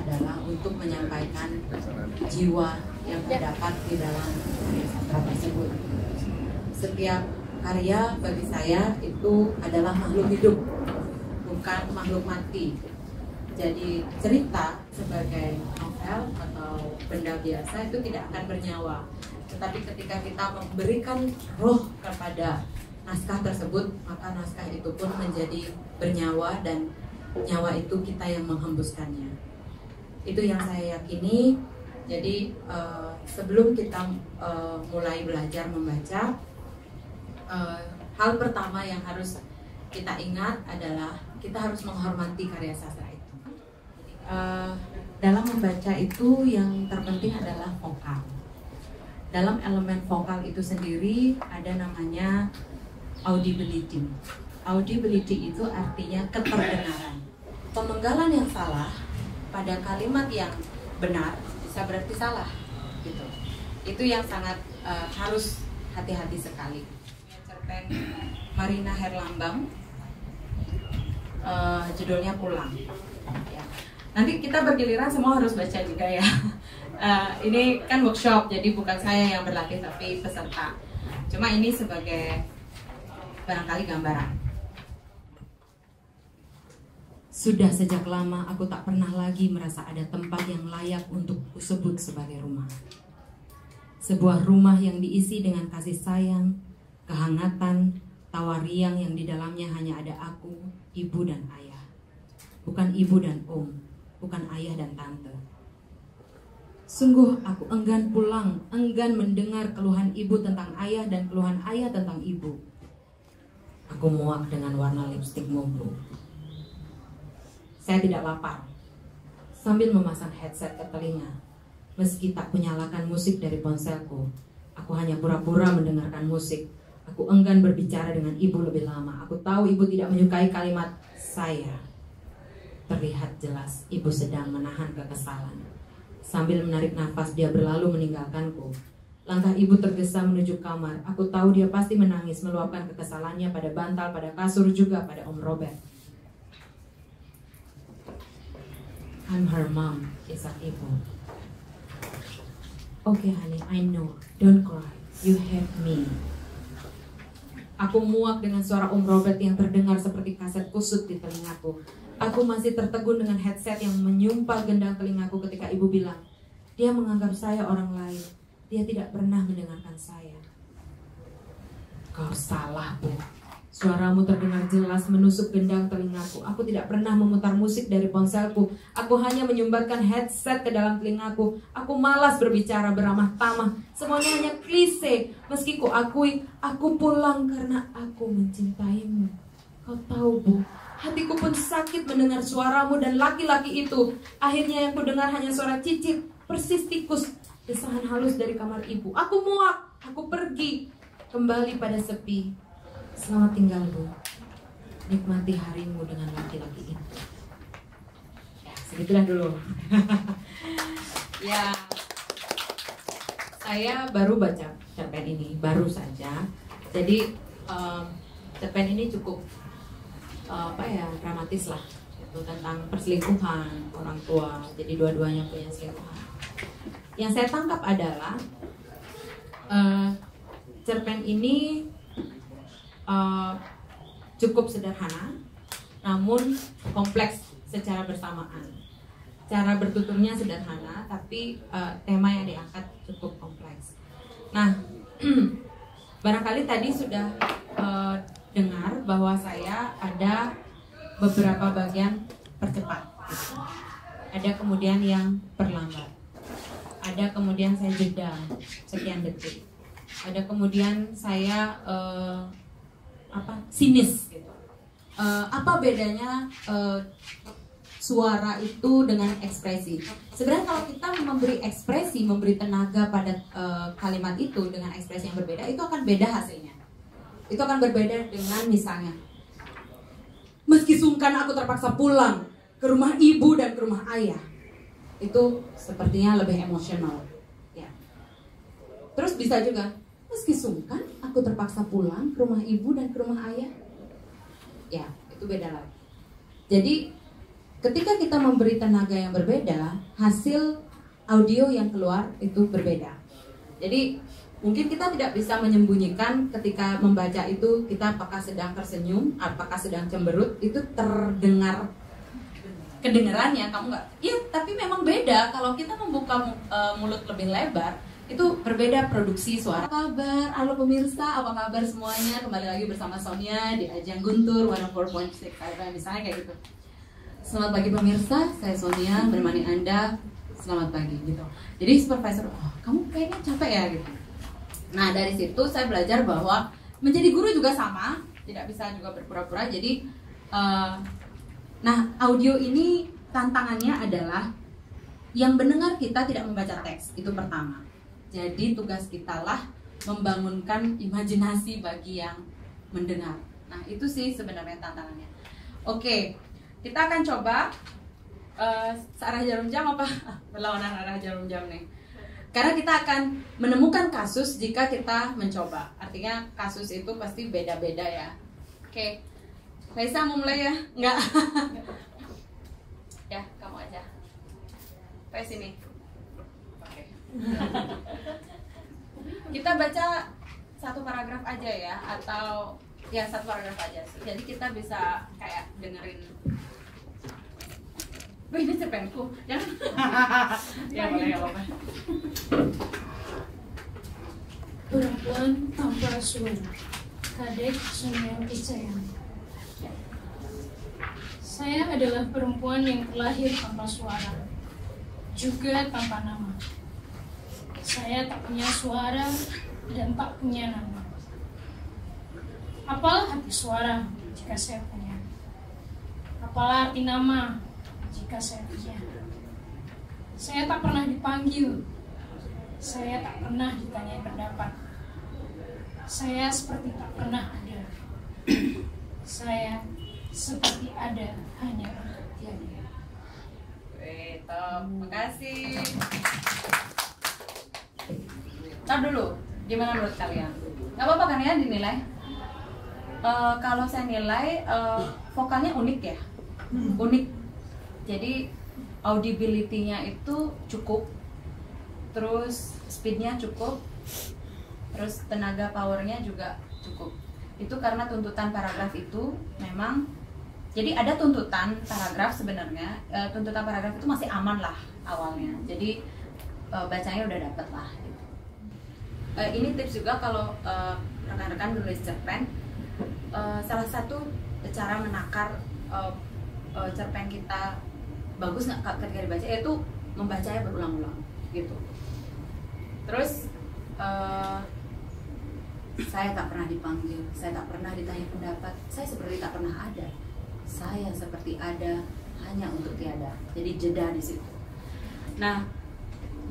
adalah untuk menyampaikan jiwa yang terdapat di dalam karya sastra tersebut. Setiap karya bagi saya itu adalah makhluk hidup, bukan makhluk mati. Jadi cerita sebagai novel atau benda biasa itu tidak akan bernyawa. Tetapi ketika kita memberikan roh kepada naskah tersebut, maka naskah itu pun menjadi bernyawa dan nyawa itu kita yang menghembuskannya. Itu yang saya yakini. Jadi sebelum kita mulai belajar membaca, hal pertama yang harus kita ingat adalah kita harus menghormati karya sastra itu. Dalam membaca itu yang terpenting adalah vokal. Dalam elemen vokal itu sendiri ada namanya audibility. Audibility itu artinya keterdengaran. Pemenggalan yang salah pada kalimat yang benar bisa berarti salah, gitu. Itu yang sangat harus hati-hati sekali. Cerpen Marina Herlambang, judulnya Pulang. Ya. Nanti kita bergiliran semua harus baca juga ya. Ini kan workshop, jadi bukan saya yang berlatih tapi peserta. Cuma ini sebagai barangkali gambaran. Sudah sejak lama aku tak pernah lagi merasa ada tempat yang layak untuk kusebut sebagai rumah. Sebuah rumah yang diisi dengan kasih sayang, kehangatan, tawa riang yang di dalamnya hanya ada aku, ibu dan ayah. Bukan ibu dan om, bukan ayah dan tante. Sungguh aku enggan pulang, enggan mendengar keluhan ibu tentang ayah dan keluhan ayah tentang ibu. Aku muak dengan warna lipstikmu, Bu. Saya tidak lapar. Sambil memasang headset ke telinga, meski tak kunyalakan musik dari ponselku, aku hanya pura-pura mendengarkan musik. Aku enggan berbicara dengan ibu lebih lama. Aku tahu ibu tidak menyukai kalimat saya. Terlihat jelas ibu sedang menahan kekesalan. Sambil menarik nafas, dia berlalu meninggalkanku. Langkah ibu tergesa menuju kamar. Aku tahu dia pasti menangis, meluapkan kekesalannya pada bantal, pada kasur, juga pada Om Robert. I'm her mom, kisah ibu. Okay honey, I know. Don't cry. You have me. Aku muak dengan suara Om Robert yang terdengar seperti kaset kusut di telingaku. Aku masih tertegun dengan headset yang menyumpal gendang telingaku ketika ibu bilang, dia menganggap saya orang lain. Dia tidak pernah mendengarkan saya. Kau salah, Bu. Suaramu terdengar jelas menusuk gendang telingaku. Aku tidak pernah memutar musik dari ponselku. Aku hanya menyumbatkan headset ke dalam telingaku. Aku malas berbicara beramah tamah. Semuanya hanya klise. Meski ku akui, aku pulang karena aku mencintaimu. Kau tahu, Bu, hatiku pun sakit mendengar suaramu dan laki-laki itu. Akhirnya yang ku dengar hanya suara cicit, persis tikus, desahan halus dari kamar ibu. Aku muak, aku pergi, kembali pada sepi. Selamat tinggal, Bu. Nikmati harimu dengan laki-laki itu. Ya, segitulah dulu. Ya, saya baru baca cerpen ini, baru saja. Jadi cerpen ini cukup dramatis lah. Itu tentang perselingkuhan orang tua. Jadi dua-duanya punya selingkuhan. Yang saya tangkap adalah cerpen ini cukup sederhana, namun kompleks secara bersamaan. Cara bertuturnya sederhana, tapi tema yang diangkat cukup kompleks. Nah, barangkali tadi sudah dengar bahwa saya ada beberapa bagian percepat, ada kemudian yang perlambat, ada kemudian saya jeda sekian detik, ada kemudian saya sinis gitu. Apa bedanya suara itu dengan ekspresi? Sebenarnya kalau kita memberi ekspresi, memberi tenaga pada kalimat itu dengan ekspresi yang berbeda, itu akan beda hasilnya. Itu akan berbeda dengan misalnya, meski sungkan aku terpaksa pulang ke rumah ibu dan ke rumah ayah. Itu sepertinya lebih emosional. Ya. Terus bisa juga, meski sungkan aku terpaksa pulang ke rumah ibu dan ke rumah ayah. Ya, itu beda lagi. Jadi ketika kita memberi tenaga yang berbeda, hasil audio yang keluar itu berbeda. Jadi mungkin kita tidak bisa menyembunyikan ketika membaca itu kita apakah sedang tersenyum, apakah sedang cemberut, itu terdengar kedengarannya kamu nggak. Iya, tapi memang beda kalau kita membuka mulut lebih lebar. Itu berbeda produksi suara. Apa kabar? Halo pemirsa, apa kabar semuanya? Kembali lagi bersama Sonia di Ajang Guntur 104.6 FM, misalnya kayak gitu. Selamat pagi pemirsa, saya Sonia menemani Anda. Selamat pagi gitu. Jadi supervisor, oh, kamu kayaknya capek ya gitu. Nah dari situ saya belajar bahwa menjadi guru juga sama, tidak bisa juga berpura-pura. Jadi, nah audio ini tantangannya adalah yang mendengar kita tidak membaca teks, itu pertama. Jadi tugas kita lah membangunkan imajinasi bagi yang mendengar. Nah itu sih sebenarnya tantangannya. Oke, kita akan coba searah jarum jam apa berlawanan arah jarum jam nih. Karena kita akan menemukan kasus jika kita mencoba. Artinya kasus itu pasti beda-beda ya. Oke, Raisa mau mulai ya? Enggak. Ya, kamu aja. Sampai sini. Oke. Kita baca satu paragraf aja ya, atau ya satu paragraf aja sih. Jadi kita bisa kayak dengerin. Wih, ini cerpenku. Jangan. Ya boleh, ya apa-apa. Perempuan tanpa suara, Kadek Sonia Icayang. Saya adalah perempuan yang terlahir tanpa suara, juga tanpa nama. Saya tak punya suara dan tak punya nama. Apalah arti suara jika saya punya? Apalah arti nama jika saya punya? Saya tak pernah dipanggil. Saya tak pernah ditanya pendapat. Saya seperti tak pernah ada. Saya seperti ada hanya untuk tiada. Wih, top. Makasih. Ntar dulu, gimana menurut kalian? Gak apa-apa kan ya dinilai? Kalau saya nilai, vokalnya unik ya? Unik. Jadi audibility-nya itu cukup, terus speed-nya cukup, terus tenaga power-nya juga cukup. Itu karena tuntutan paragraf itu memang, jadi ada tuntutan paragraf sebenarnya, tuntutan paragraf itu masih aman lah awalnya. Jadi bacanya udah dapet lah. Ini tips juga kalau rekan-rekan menulis cerpen, salah satu cara menakar cerpen kita bagus nggak ketika dibaca, yaitu membacanya berulang-ulang gitu. Terus saya tak pernah dipanggil, saya tak pernah ditanya pendapat, saya seperti tak pernah ada, saya seperti ada hanya untuk tiada. Jadi jeda di situ. Nah,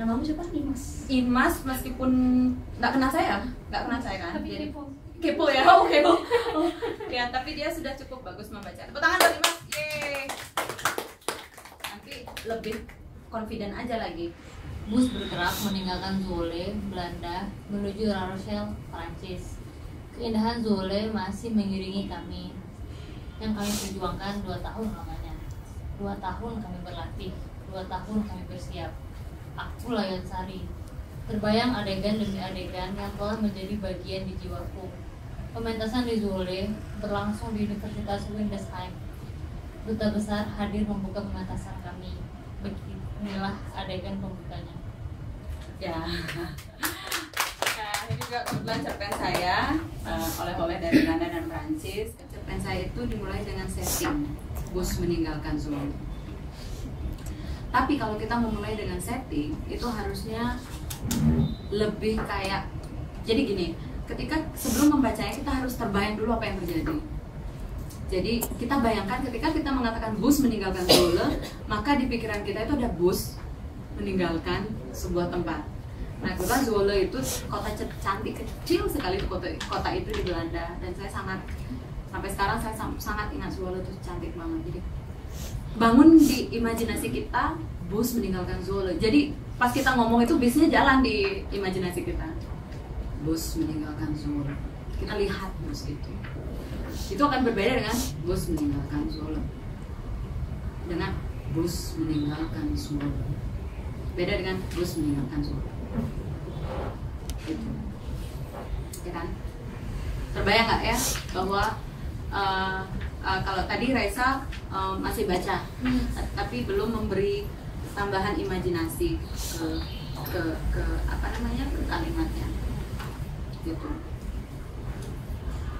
namamu siapa? Imas. Imas meskipun nggak kenal saya kan? Tapi Jadi kepo ya, oh kepo. Oh, ya, tapi dia sudah cukup bagus membaca. Tepuk tangan buat Imas. Yeay. Nanti lebih confident aja lagi. Bus bergerak meninggalkan Zwolle, Belanda, menuju La Rochelle, Prancis. Keindahan Zwolle masih mengiringi kami, yang kami perjuangkan 2 tahun lamanya. 2 tahun kami berlatih, 2 tahun kami bersiap. Aku Layan Sari, terbayang adegan demi adegan yang telah menjadi bagian di jiwaku. Pementasan di Zwolle berlangsung di Universitas Windesheim. Duta besar hadir membuka pementasan kami. Beginilah adegan pembukanya. Ya. Nah, ini juga kebetulan cerpen saya, oleh-oleh dari Belanda dan Prancis. Cerpen saya itu dimulai dengan setting bus meninggalkan Zwolle. Tapi kalau kita memulai dengan setting, itu harusnya lebih kayak, jadi gini, ketika sebelum membacanya kita harus terbayang dulu apa yang terjadi. Jadi kita bayangkan ketika kita mengatakan bus meninggalkan Zwolle, maka di pikiran kita itu ada bus meninggalkan sebuah tempat. Nah, kebetulan Zwolle itu kota cantik, kecil sekali kota itu di Belanda, dan saya sampai sekarang saya sangat ingat Zwolle itu cantik banget. Jadi bangun di imajinasi kita bus meninggalkan Zwolle. Jadi pas kita ngomong itu bisnya jalan di imajinasi kita. Bus meninggalkan Zwolle. Kita lihat bus itu akan berbeda dengan bus meninggalkan Zwolle. dengan bus meninggalkan surga. Beda dengan bus meninggalkan surga. Gitu. Ya kan? Terbayang nggak ya bahwa kalau tadi Raisa masih baca, tapi belum memberi tambahan imajinasi ke apa namanya, ke kalimatnya, gitu.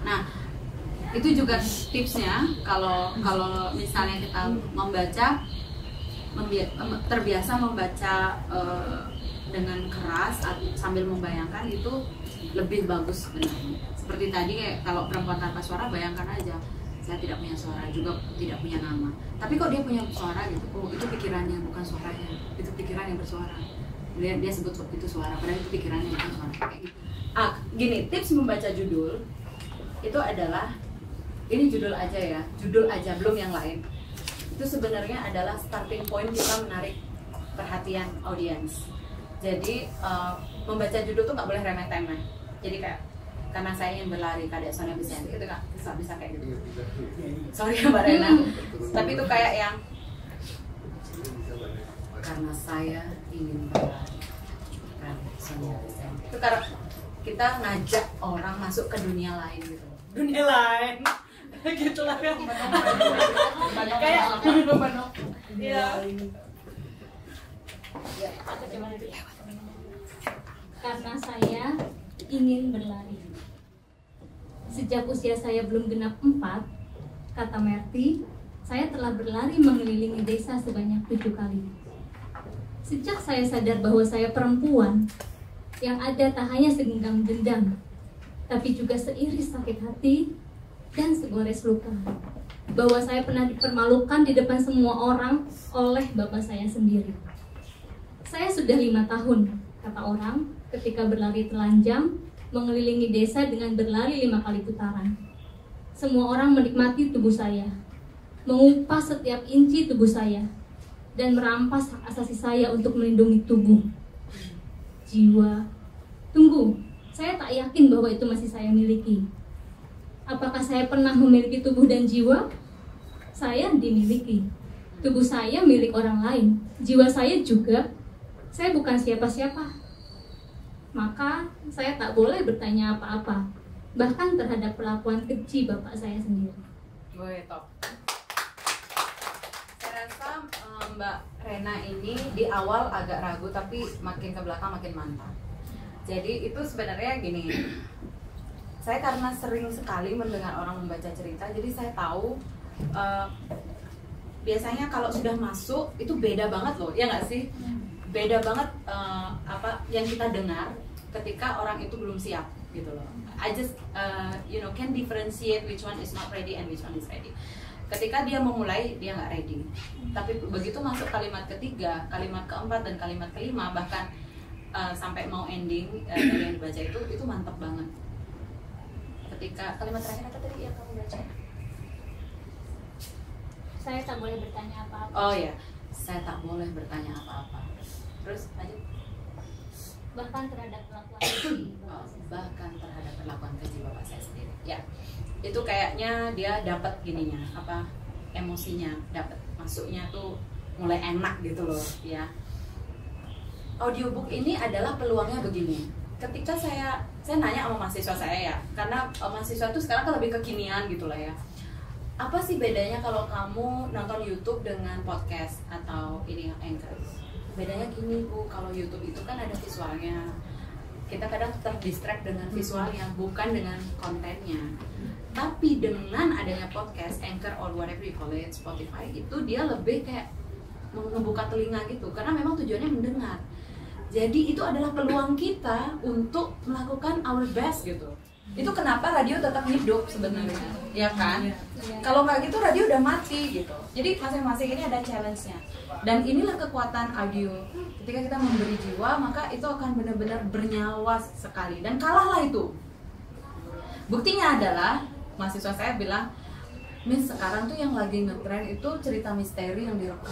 Nah, itu juga tipsnya kalau misalnya kita membaca, terbiasa membaca dengan keras sambil membayangkan, itu lebih bagus sebenarnya. Seperti tadi kalau perempuan tanpa suara, bayangkan aja, saya tidak punya suara, juga tidak punya nama, tapi kok dia punya suara gitu. Oh, itu pikirannya, bukan suaranya, itu pikiran yang bersuara. Dia sebut itu suara, padahal itu pikirannya, bukan suara. Kayak gitu. Gini, tips membaca judul itu adalah, ini judul aja ya, judul aja, belum yang lain. Itu sebenarnya adalah starting point kita menarik perhatian audiens. Jadi membaca judul tuh nggak boleh remeh-temeh. Jadi kayak, karena saya ingin berlari, Kadek Sonia Vicente, itu nggak bisa kayak gitu. Sorry ya Mbak Rena, tapi itu kayak yang karena saya ingin berlari, Kadek Sonia Vicente. Itu karena kita ngajak orang masuk ke dunia lain gitu. Dunia lain, gitulah ya. Kayak iya. Karena saya ingin berlari. Sejak usia saya belum genap 4, kata Merti, saya telah berlari mengelilingi desa sebanyak 7 kali. Sejak saya sadar bahwa saya perempuan, yang ada tak hanya segenggam dendam, tapi juga seiris sakit hati dan segores luka. Bahwa saya pernah dipermalukan di depan semua orang oleh bapak saya sendiri. Saya sudah 5 tahun, kata orang, ketika berlari telanjang, mengelilingi desa dengan berlari 5 kali putaran. Semua orang menikmati tubuh saya, mengupas setiap inci tubuh saya, dan merampas hak asasi saya untuk melindungi tubuh, jiwa. Tunggu, saya tak yakin bahwa itu masih saya miliki. Apakah saya pernah memiliki tubuh dan jiwa? Saya dimiliki. Tubuh saya milik orang lain, jiwa saya juga. Saya bukan siapa-siapa. Maka saya tak boleh bertanya apa-apa, bahkan terhadap perlakuan keji bapak saya sendiri. Woi, top. Saya rasa Mbak Rena ini di awal agak ragu, tapi makin ke belakang makin mantap. Jadi itu sebenarnya gini, saya karena sering sekali mendengar orang membaca cerita, jadi saya tahu biasanya kalau sudah masuk itu beda banget loh, ya nggak sih? Beda banget apa yang kita dengar ketika orang itu belum siap gitu loh. I just can differentiate which one is not ready and which one is ready. Ketika dia memulai, dia nggak ready, tapi begitu masuk kalimat ketiga, kalimat keempat, dan kalimat kelima, bahkan sampai mau ending dari yang dibaca itu mantap banget. Ketika kalimat terakhir apa tadi yang kamu baca? Saya tak boleh bertanya apa-apa. Oh ya, saya tak boleh bertanya apa-apa. Terus lanjut. Bahkan terhadap perlakuan keji. Bahkan terhadap perlakuan keji bapak saya sendiri. Ya, itu kayaknya dia dapat gininya, apa, emosinya dapat, masuknya tuh mulai enak gitu loh, ya. Audiobook ini adalah peluangnya begini. Ketika saya nanya sama mahasiswa saya ya, karena mahasiswa itu sekarang kan lebih kekinian gitu lah ya. Apa sih bedanya kalau kamu nonton YouTube dengan podcast atau ini Anchor? Bedanya gini Bu, kalau YouTube itu kan ada visualnya. Kita kadang terdistract dengan visualnya, bukan dengan kontennya. Tapi dengan adanya podcast, Anchor or whatever you call it, Spotify, itu dia lebih kayak membuka telinga gitu, karena memang tujuannya mendengar. Jadi itu adalah peluang kita untuk melakukan our best gitu. Itu kenapa radio tetap hidup sebenarnya, ya kan? Kalau nggak gitu radio udah mati gitu. Jadi masing-masing ini ada challenge-nya. Dan inilah kekuatan audio. Ketika kita memberi jiwa, maka itu akan benar-benar bernyawa sekali. Dan kalahlah itu. Buktinya adalah mahasiswa saya bilang, Miss, sekarang tuh yang lagi ngetren itu cerita misteri yang direkam.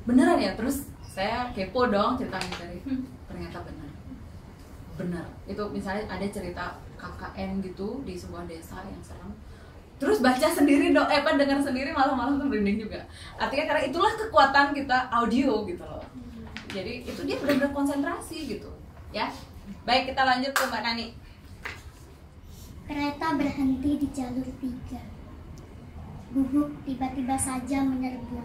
Beneran ya? Terus saya kepo dong cerita misteri. Ternyata benar. Itu misalnya ada cerita KKN gitu di sebuah desa yang serem. terus baca sendiri dengar sendiri malah tuh merinding juga. Artinya karena itulah kekuatan kita audio gitu loh. Jadi itu dia benar-benar konsentrasi gitu ya. Baik, kita lanjut ke Mbak Nani. Kereta berhenti di jalur 3. Guguk tiba-tiba saja menyerbu.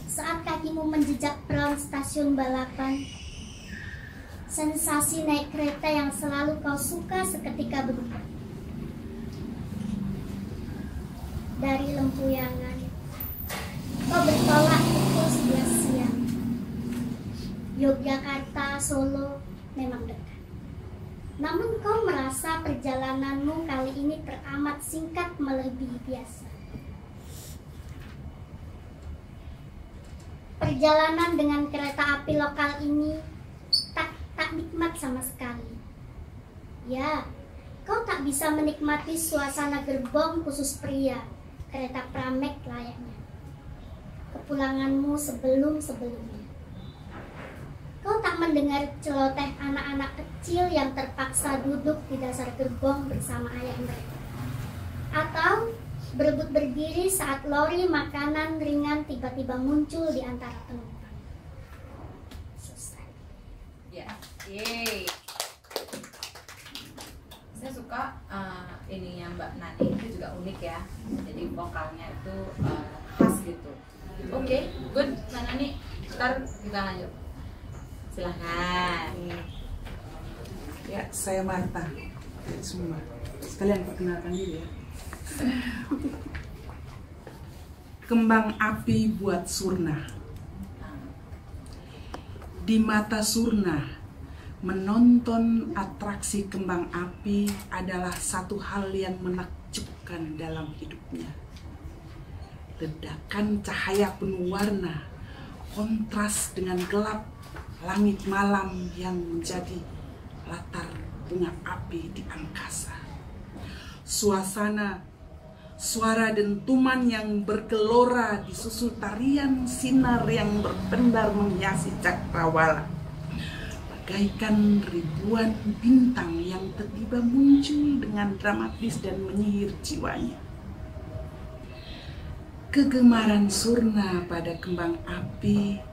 Saat kakimu menjejak peron stasiun balapan, sensasi naik kereta yang selalu kau suka seketika berubah. Dari lempuyangan, kau bertolak pukul 11 siang. Yogyakarta, Solo memang dekat. Namun kau merasa perjalananmu kali ini teramat singkat melebihi biasa. Perjalanan dengan kereta api lokal ini tak nikmat sama sekali. Ya, kau tak bisa menikmati suasana gerbong khusus pria, kereta pramek layaknya. Kepulanganmu sebelum-sebelumnya. Kau tak mendengar celoteh anak-anak kecil yang terpaksa duduk di dasar gerbong bersama ayah mereka. Atau berebut berdiri saat lori makanan ringan tiba-tiba muncul di antara penumpang. Selesai. Ya, yeay. Saya suka ininya Mbak Nani, itu juga unik ya. Jadi vokalnya itu khas gitu. Oke, good Mbak Nani. Ntar kita lanjut. Silahkan. Ya, saya Marta. Semua. Sekalian perkenalkan diri ya. Kembang api buat Surna. Di mata Surna, menonton atraksi kembang api adalah satu hal yang menakjubkan dalam hidupnya. Ledakan cahaya penuh warna, kontras dengan gelap langit malam yang menjadi latar bunga api di angkasa. Suasana, suara dentuman yang bergelora disusul tarian sinar yang berpendar menghiasi cakrawala. Bagaikan ribuan bintang yang tiba-tiba muncul dengan dramatis dan menyihir jiwanya. Kegemaran Surna pada kembang api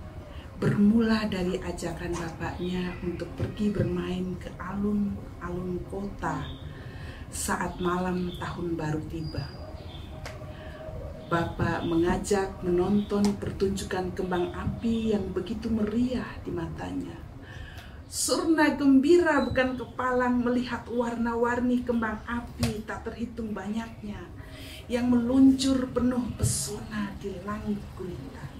bermula dari ajakan bapaknya untuk pergi bermain ke alun-alun kota saat malam tahun baru tiba. Bapak mengajak menonton pertunjukan kembang api yang begitu meriah di matanya. Surna gembira bukan kepalang melihat warna-warni kembang api tak terhitung banyaknya yang meluncur penuh pesona di langit gulita.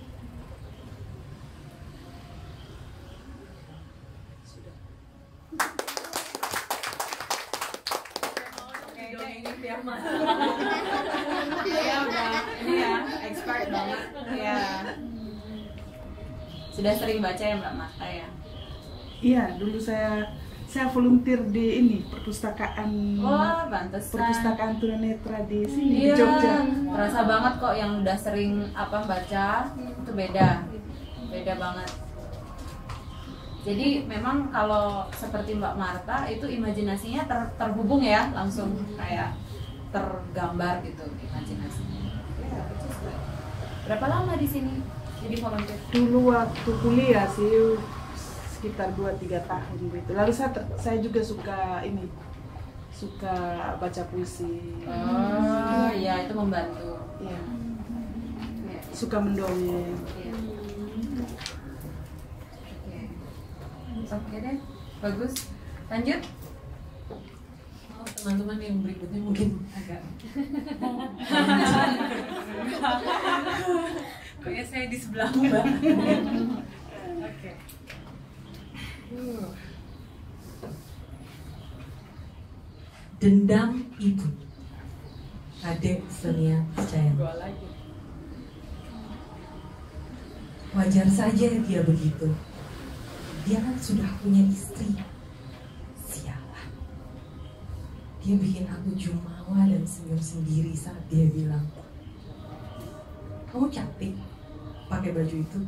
Iya udah, ini ya expert banget. Iya. Sudah sering baca ya Mbak Marta ya? Iya, dulu saya volunteer di ini perpustakaan. Wah, pantesan. Perpustakaan tunanetra di sini Iya, di Jogja. terasa banget kok yang udah sering baca itu beda banget. Jadi memang kalau seperti Mbak Marta itu imajinasinya terhubung ya, langsung kayak tergambar gitu imajinasinya. Ya, berapa lama di sini jadi volunteer? Dulu waktu kuliah sih sekitar 2-3 tahun gitu. Lalu saya juga suka baca puisi. Oh iya, itu membantu. Iya. Ya. Suka mendongeng. Iya. Oke deh, bagus. Lanjut. Oh, teman-teman yang berikutnya mungkin agak Kayaknya saya di sebelah Mbak. oke. Dendam Ibu, Adek Sonia Percaya. Wajar saja dia begitu. Dia kan sudah punya istri. Sialan. Dia bikin aku jumawa dan senyum sendiri saat dia bilang, "Kamu cantik pakai baju itu."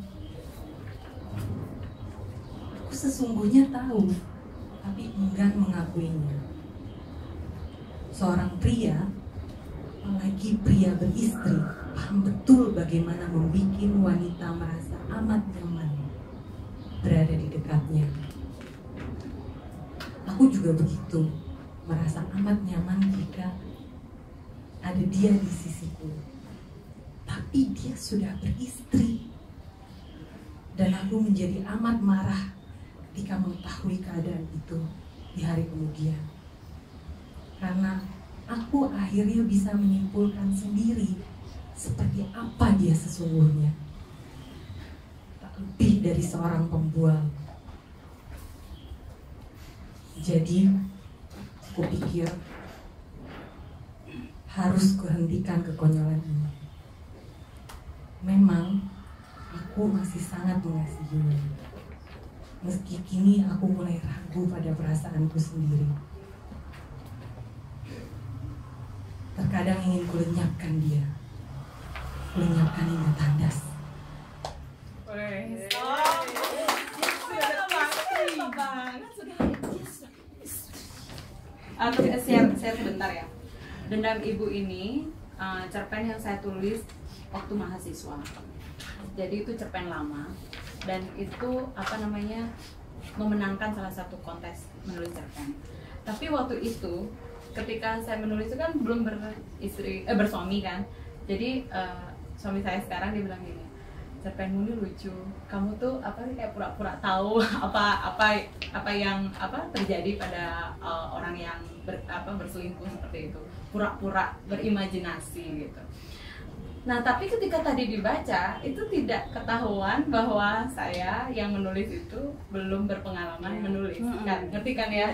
Aku sesungguhnya tahu, tapi enggan mengakuinya. Seorang pria apalagi pria beristri, paham betul bagaimana membuat wanita merasa amat nyaman berada di dekatnya. Aku juga begitu, merasa amat nyaman jika ada dia di sisiku. Tapi dia sudah beristri, dan aku menjadi amat marah ketika mengetahui keadaan itu di hari kemudian. Karena aku akhirnya bisa menyimpulkan sendiri seperti apa dia sesungguhnya. Tak lebih dari seorang pembual. Jadi, aku pikir harus kuhentikan kekonyolan ini. Memang, aku masih sangat mengasihinya. Meski kini aku mulai ragu pada perasaanku sendiri. Terkadang ingin kulenyapkan dia. Kulenyapkan hingga tandas. Share sebentar ya. Dendam Ibu ini cerpen yang saya tulis waktu mahasiswa. Jadi itu cerpen lama dan itu memenangkan salah satu kontes menulis cerpen. Tapi waktu itu ketika saya menulis itu kan belum bersuami kan. Jadi suami saya sekarang dia bilang gini, cerpenmu ini lucu, kamu tuh kayak pura-pura tahu apa yang terjadi pada orang yang berselingkuh seperti itu, pura-pura berimajinasi gitu. Nah tapi ketika tadi dibaca itu tidak ketahuan bahwa saya yang menulis itu belum berpengalaman menulis, kan? Ngerti kan ya?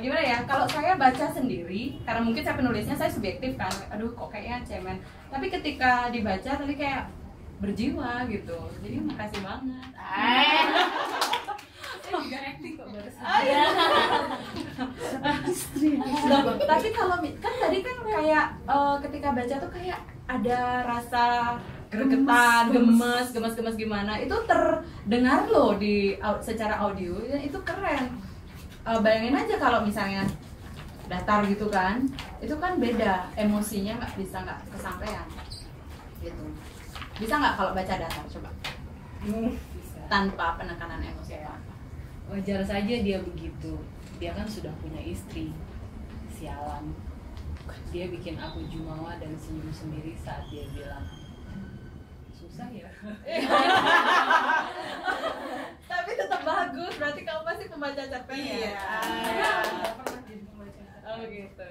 Gimana ya? Kalau saya baca sendiri, karena mungkin saya penulisnya saya subjektif kan, aduh kok kayaknya cemen. Tapi ketika dibaca tadi kayak berjiwa gitu, jadi makasih banget. Saya juga acting kok barusan. Tapi kalau kan tadi kan kayak ketika baca tuh kayak ada rasa gregetan, gemes gimana, itu terdengar loh di secara audio, itu keren. Bayangin aja kalau misalnya datar gitu kan, itu kan beda, emosinya nggak kesampaian gitu. Bisa nggak kalau baca datar, coba? Bisa. Tanpa penekanan emosi apa? Wajar saja dia begitu. Dia kan sudah punya istri. Sialan. Dia bikin aku jumawa dan senyum sendiri saat dia bilang, susah ya. Tapi tetap bagus, berarti kamu pasti pembaca cerpen ya? Iya. Pernah jadi pembaca cerpen. Oh gitu.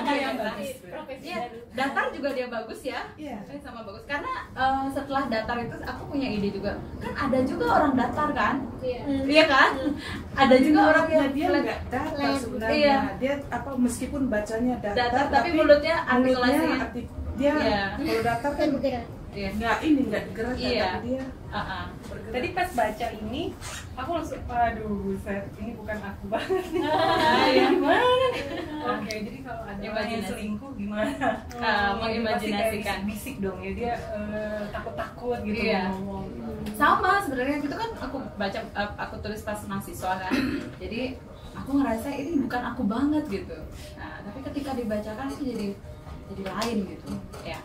Yang bagus. Iya, datar juga dia bagus ya. Iya. Sama bagus. Karena setelah datar itu aku punya ide juga. Kan ada juga orang datar kan? Iya kan? Ada juga orang yang dia nggak datar sebenarnya. Iya. Dia meskipun bacanya datar, tapi mulutnya artikulasinya dia iya. kalau datar kan bergerak. Iya. nggak gerak, Iya. tapi dia Tadi pas baca ini, aku langsung, aduh buset, ini bukan aku banget nih. Gimana? Oke, jadi kalau ada orang yang selingkuh gimana? Mengimajinasikan. Bisik dong ya, dia takut-takut gitu Iya. ngomong. Sama sebenarnya itu kan aku baca, aku tulis pas mahasiswa kan. Jadi aku ngerasa ini bukan aku banget gitu. Nah, tapi ketika dibacakan itu jadi lain gitu ya.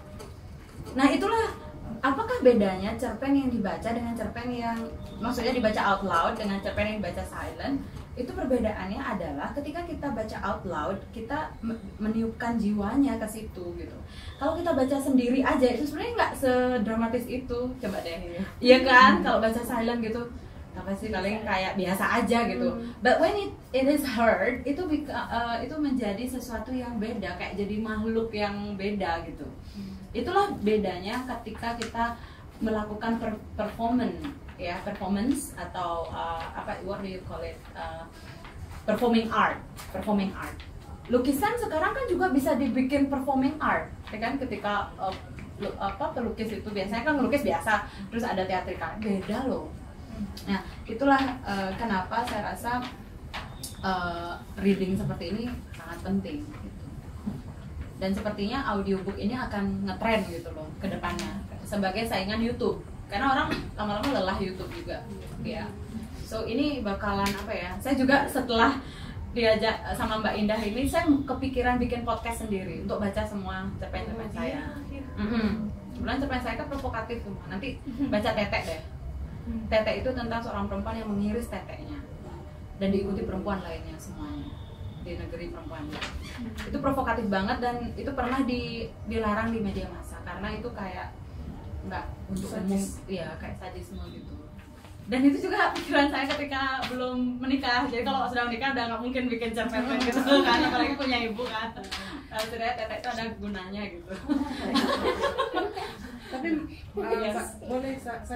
Nah itulah, apakah bedanya cerpen yang dibaca dengan cerpen yang maksudnya dibaca out loud dengan cerpen yang dibaca silent? Itu perbedaannya adalah ketika kita baca out loud, kita meniupkan jiwanya ke situ gitu. Kalau kita baca sendiri aja itu sebenarnya nggak sedramatis itu. Coba deh, iya kan? Kalau baca silent gitu, apa sih, paling kayak biasa aja gitu. But when it is heard, itu menjadi sesuatu yang beda, kayak jadi makhluk yang beda gitu. Itulah bedanya ketika kita melakukan performance atau what do you call it, performing art. Lukisan sekarang kan juga bisa dibikin performing art, ya kan? Ketika pelukis itu biasanya kan melukis biasa, terus ada teatrikal, beda loh. Nah itulah kenapa saya rasa reading seperti ini sangat penting. Dan sepertinya audiobook ini akan ngetren gitu loh ke depannya sebagai saingan YouTube, karena orang lama-lama lelah YouTube juga ya. So ini bakalan apa ya, saya juga setelah diajak sama Mbak Indah ini, saya kepikiran bikin podcast sendiri untuk baca semua cerpen-cerpen saya. Kebetulan cerpen saya kan provokatif semua. Nanti baca Tetek deh. Tetek itu tentang seorang perempuan yang mengiris teteknya dan diikuti perempuan lainnya semuanya di negeri perempuan. Itu provokatif banget dan itu pernah dilarang di media massa karena itu kayak nggak untuk umum, ya kayak sadisme gitu. Dan itu juga pikiran saya ketika belum menikah. Jadi kalau sudah menikah udah nggak mungkin bikin cerpen gitu kan, apalagi punya ibu kan. Sebenarnya Tetek itu ada gunanya gitu. Tapi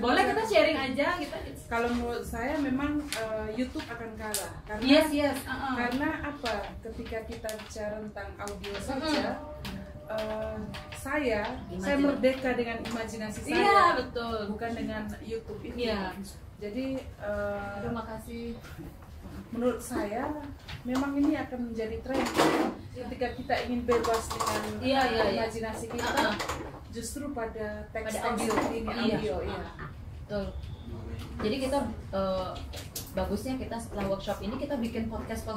boleh kita sharing aja gitu. Kalau menurut saya memang YouTube akan kalah karena Yes. Karena apa? Ketika kita bicara tentang audio saja, saya merdeka dengan imajinasi saya. Iya, betul. Bukan dengan YouTube itu. Iya. Jadi Terima kasih. menurut saya memang ini akan menjadi tren ketika kita ingin bebas dengan imajinasi kita, justru pada teks audio ini audio. Betul. Jadi kita bagusnya kita setelah workshop ini kita bikin podcast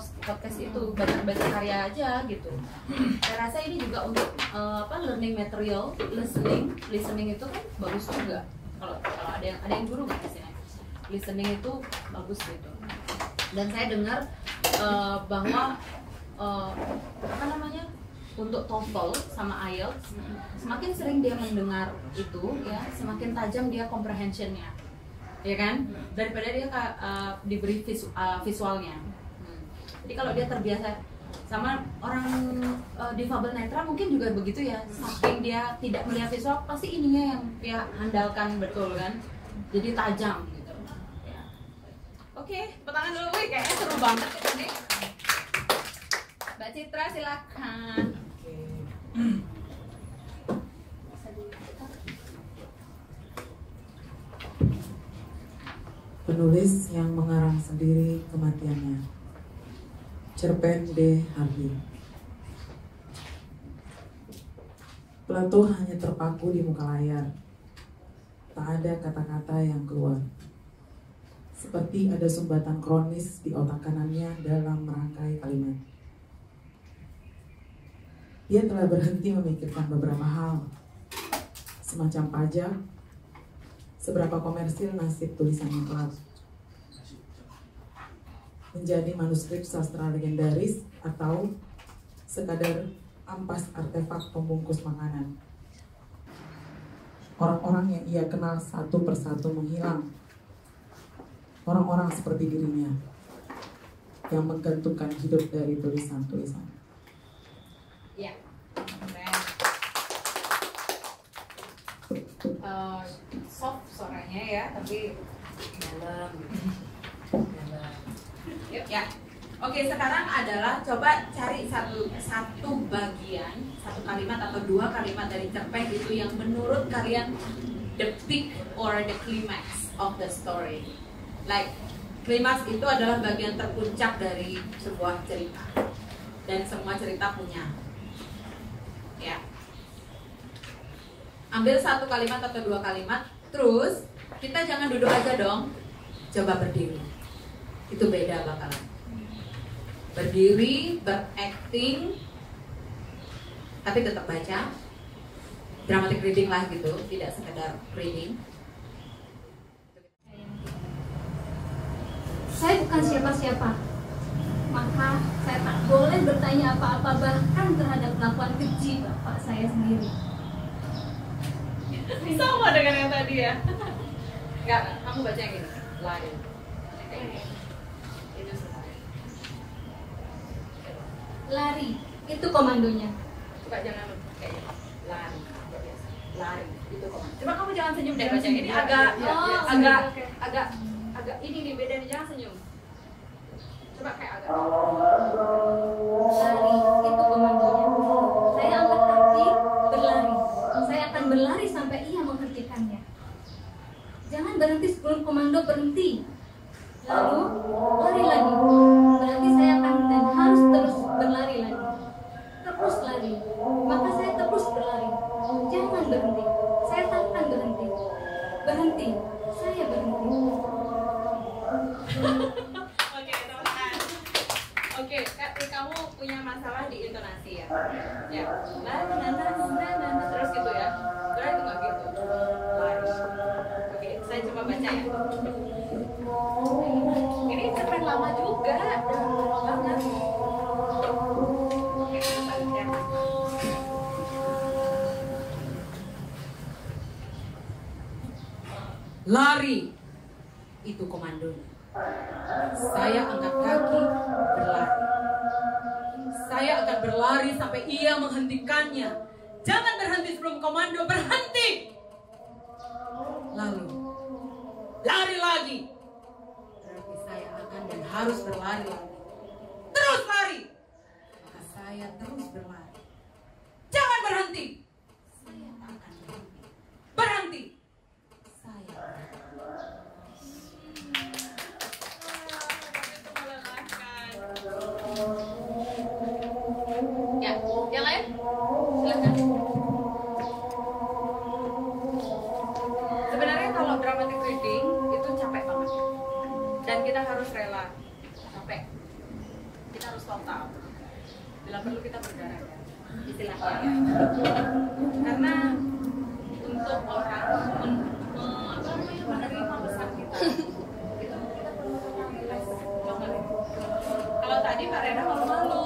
itu baca karya aja gitu. Saya rasa ini juga untuk learning material, listening itu kan bagus juga. Kalau ada yang guru nggak di sini? Listening itu bagus gitu. Dan saya dengar bahwa untuk TOEFL sama IELTS semakin sering dia mendengar itu ya, semakin tajam dia comprehensionnya, ya kan, daripada dia diberi visualnya. Jadi kalau dia terbiasa sama orang difabel netra mungkin juga begitu ya, saking dia tidak melihat visual pasti ininya yang dia handalkan betul kan, jadi tajam gitu ya. Oke, petangan dulu. Wih, kayaknya seru banget ya tadi. Mbak Citra silakan. Penulis yang mengarang sendiri kematiannya. Cerpen D. Hardy. Plato hanya terpaku di muka layar. Tak ada kata-kata yang keluar. Seperti ada sumbatan kronis di otak kanannya dalam merangkai kalimat. Dia telah berhenti memikirkan beberapa hal, semacam pajak, seberapa komersil nasib tulisannya kelak, menjadi manuskrip sastra legendaris, atau sekadar ampas artefak pembungkus makanan. Orang-orang yang ia kenal satu persatu menghilang. Orang-orang seperti dirinya yang menggantungkan hidup dari tulisan-tulisan. Ya, soft suaranya ya, tapi dalam. Yuk ya. Oke, sekarang adalah coba cari satu bagian, satu kalimat atau dua kalimat dari cerpen itu yang menurut kalian the peak or the climax of the story. Like, klimaks itu adalah bagian terpuncak dari sebuah cerita, dan semua cerita punya. Ya, ambil satu kalimat atau dua kalimat, terus kita jangan duduk aja dong, coba berdiri. Itu beda bakalan. Berdiri, berakting, tapi tetap baca, dramatic reading lah gitu, tidak sekedar reading. Saya bukan siapa-siapa, maka saya tak boleh bertanya apa-apa, bahkan terhadap kelakuan keji bapak saya sendiri. Sama dengan yang tadi ya. Enggak, kamu baca yang gini, lari. Itu selesai. Lari, itu komandonya. Coba jangan kayak gini. Lari, biasa. Lari, itu komando. Coba kamu jangan senyum deh baca yang ini. Agak ini nih beda nih, jangan senyum. Coba kayak agak. Lari, itu komandonya. Saya angkat kaki, berlari. Saya akan berlari sampai ia menghentikannya. Jangan berhenti sebelum komando berhenti. Lalu lari lagi. Berarti saya akan dan harus terus berlari lagi. Terus lari. Maka saya terus berlari. Jangan berhenti. Saya takkan berhenti. Berhenti. Saya berhenti. Oke, teman-teman. Oke. kamu punya masalah di intonasi ya? Ya, nah, terus gitu ya? Sebenarnya itu nggak gitu. Lari. Oke, saya coba baca ya. Ini cerpen lama juga, lama banget. Oke, ya. Lari, itu komandonya. Saya angkat kaki, berlari. Saya akan berlari sampai ia menghentikannya. Jangan berhenti sebelum komando berhenti. Lalu, lari lagi. Berarti saya akan dan harus berlari lagi. Terus lari. Maka saya terus berlari. Jangan berhenti. Saya tak akan berhenti. Berhenti. Saya Ya, yang lain? Silakan. Sebenarnya kalau dramatic reading itu capek banget. Dan kita harus rela capek. Kita harus total. Bila perlu kita berdarah ya. Istilahnya ya. Karena untuk orang menerima pesan kita itu kita perlu relax banget. Kalau tadi Mbak Rena malu-malu,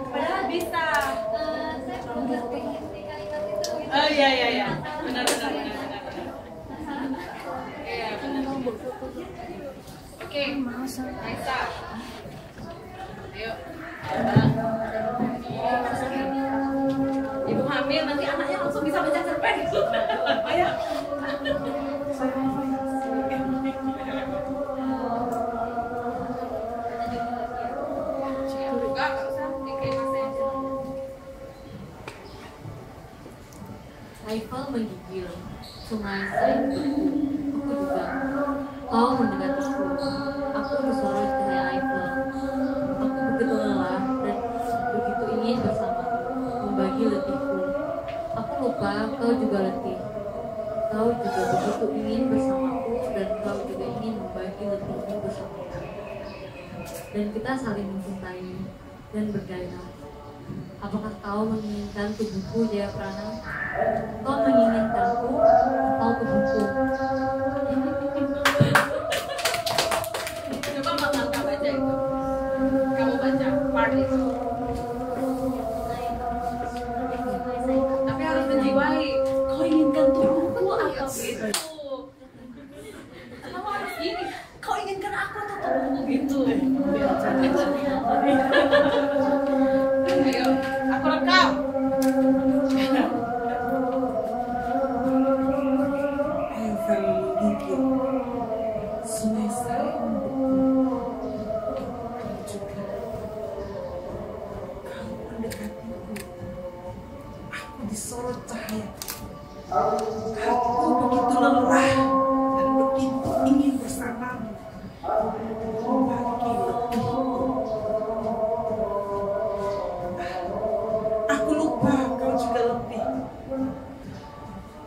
padahal bisa. Saya belum ngerti kalimat itu. Oh iya, benar. Iya benar. Oke, Raisa. Ayo. Ibu hamil nanti anaknya langsung bisa baca cerpen. Ayo. Eiffel menggigil, sungai Seine beku. Aku juga. Kau mendekatiku. Aku disorot cahaya Eiffel. Aku begitu lelah dan begitu ingin bersamamu, membagi letihku. Aku lupa kau juga letih. Kau juga begitu ingin bersamaku dan kau juga ingin membagi letihmu bersamaku. Dan kita saling mencintai dan bergairah. Apakah kau menginginkan tubuhku, Jayaprana? Kau menginginkanku atau tubuhku? Coba Mbak Malka baca itu. Kamu baca part itu. Tapi harus menjiwai. Kau inginkan tubuhku atau gitu. Kamu harus gini. Kau inginkan aku atau tubuhku gitu. Ayo, aku rekam. Eiffel menggigil, sungai Seine membeku. Juga kau mendekatiku. Aku disorot cahaya. Aku begitu lelah dan begitu ingin bersamamu. Membagi letihku. Aku lupa kau juga letih.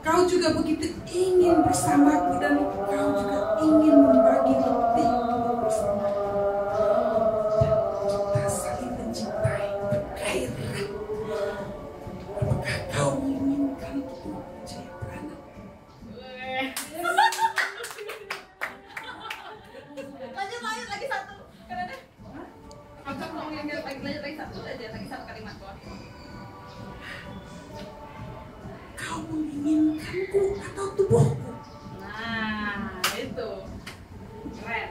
Kau juga begitu ingin bersamaku dan kau juga ingin membagi letihmu bersamaku. Dan kita saling mencintai, bergairah. Apakah kau menginginkan tubuhku, Jayaprana? Lanjut lagi satu. Karena aku mau lanjut lagi satu aja, lagi satu kalimat doang. Kau menginginkanku atau tubuhku? Nah, itu keren.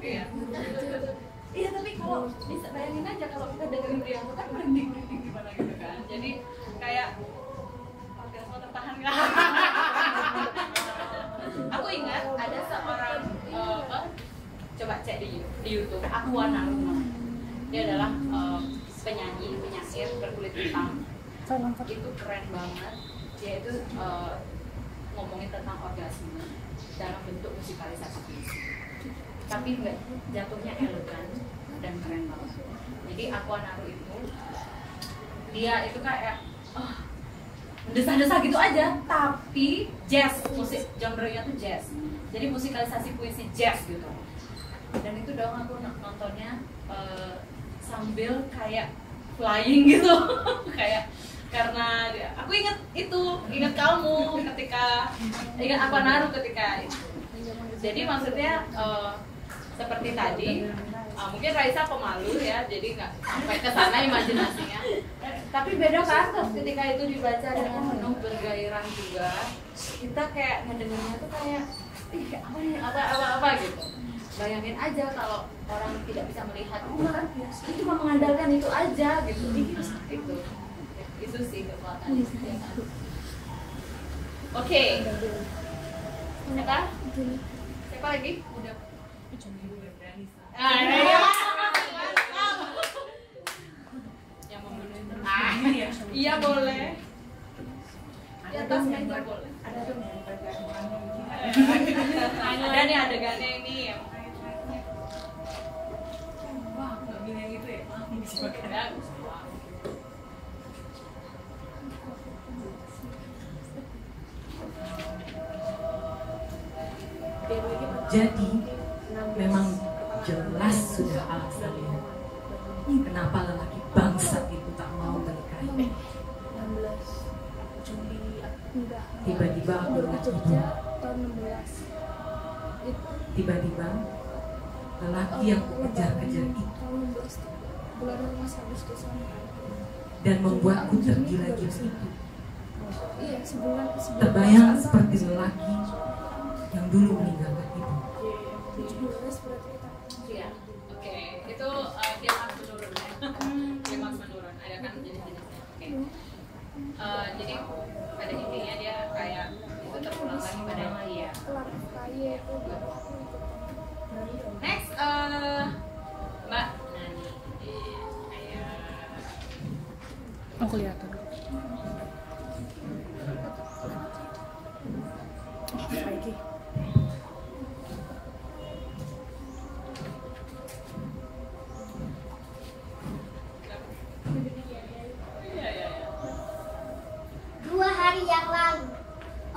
Iya. Iya, tapi kalau bisa bayangin aja kalau kita dengerin dia itu kan merinding gimana gitu kan. Jadi kayak oke, mau tertahan nggak? Aku ingat ada seorang coba cek di YouTube, Aqua Naruma. Dia adalah penyanyi, penyair berkulit hitam. Itu keren banget. Dia itu ngomongin tentang orgasme dalam bentuk musikalisasi puisi, tapi nggak jatuhnya elegan dan keren banget. Jadi Aqua Naru itu dia itu kayak desah-desah gitu aja, tapi jazz, musik genre-nya tuh jazz. Jadi musikalisasi puisi jazz gitu. Dan itu dong aku nontonnya sambil kayak flying gitu. Kayak karena aku ingat kamu ketika ingat apa Naru ketika itu. Jadi maksudnya seperti tadi, mungkin Raisa pemalu ya, jadi nggak sampai ke sana imajinasinya. Tapi beda kan ketika itu dibaca dengan penuh bergairah juga, kita kayak ngedengarnya tuh kayak apa nih, apa gitu. Bayangin aja kalau orang tidak bisa melihat, itu cuma mengandalkan itu aja gitu. Itu sih kekuatan ya kan? Oke. Siapa lagi? Udah. Yang membunuh iya boleh. Di atas meja boleh. Ada nih adegannya ini. Wah, nggak milih yang itu ya? Jadi memang jelas sudah alasannya kenapa lelaki bangsat itu tak mau menikahi. Tiba-tiba aku ingat ibu. Tiba-tiba lelaki yang kejar-kejar itu dan membuatku tergila-gila itu terbayang seperti lelaki yang dulu meninggalkan ibu. Iya, oke. Itu klimaks menurun ya. Klimaks menurun. Ada kan jenis-jenisnya. Oke. Jadi pada intinya dia kayak itu terulang lagi pada dia. Next, Mbak Nani. Oh, kelihatan. Lagi. Dua hari yang lalu,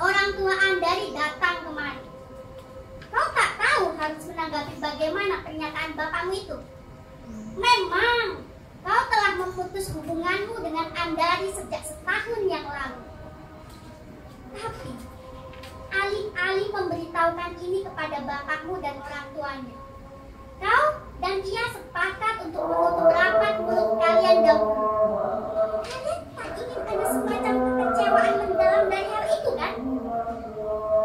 orang tua Andari datang kemari. Kau tak tahu harus menanggapi bagaimana pernyataan bapakmu itu. Memang, kau telah memutus hubunganmu dengan Andari sejak setahun yang lalu. Tapi, alih-alih memberitahukan ini kepada bapakmu dan orang tuanya, kau dan ia sepakat untuk menutup rapat mulut kalian dahulu. Kalian tak ingin ada semacam kekecewaan mendalam dari hal itu kan?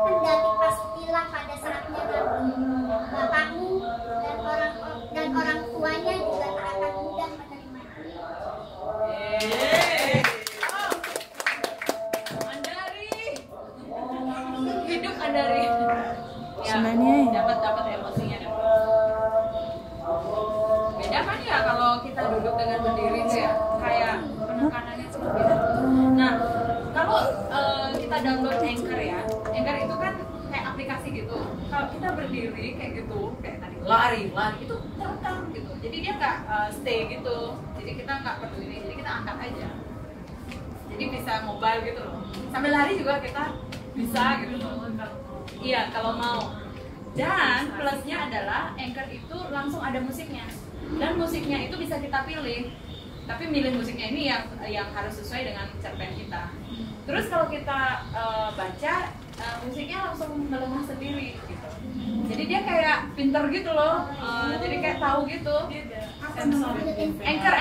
Kendati pastilah pada saatnya nanti, bapakmu dan orang tuanya juga tak akan mudah menerimanya. Hidup Andari. Ya, dapat emosinya. Beda kan ya kalau kita duduk dengan berdiri tuh ya, kayak penekanannya seperti itu. Nah, kalau kita download Anchor ya, Anchor itu kan kayak aplikasi gitu. Kalau kita berdiri kayak gitu, kayak tadi lari itu terekam gitu. Jadi dia nggak stay gitu. Jadi kita nggak peduli, jadi kita angkat aja. Jadi bisa mobile gitu loh. Sambil lari juga kita bisa gitu loh. Iya, kalau mau. Dan plusnya adalah Anchor itu langsung ada musiknya. Dan musiknya itu bisa kita pilih. Tapi milih musiknya ini yang harus sesuai dengan cerpen kita. Terus kalau kita baca, musiknya langsung melemah sendiri gitu. Jadi dia kayak pinter gitu loh. Jadi kayak tahu gitu. Anchor,